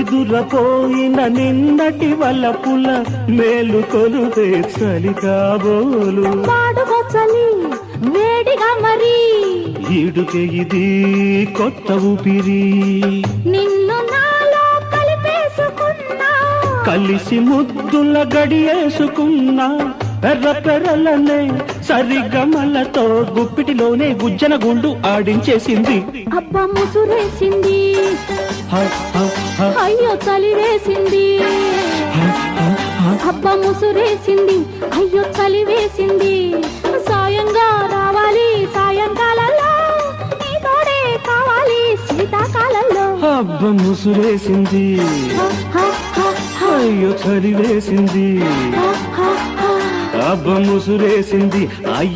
నిదురపోయిన నిన్నటి వలపుల మేలు కొలుపే చలి కాబోలు చలి వేడిగా మరి ఈడుకే ఇది కొత్త ఊపిరి నిన్ను నాలో కలిపేసుకున్నా కలిసి ముద్దుల గడియేసుకున్నా పెర్ర పెర్రలనే సరిగమలతో గుప్పిటిలోనే గుజ్జన గుండు ఆడించేసింది అబ్బా ముసురేసింది హ, హ, హ. అయ్యో చలి వేసింది అబ్బా ముసురేసింది అయ్యో చలి వేసింది సాయంగా రావాలి సాయంకాలంలో నీ తోడే కావాలి శీతాకాలంలో అబ్బ ముసురేసింది అయ్యో చలి వేసింది అబ్బ ముసురేసింది అయ్యో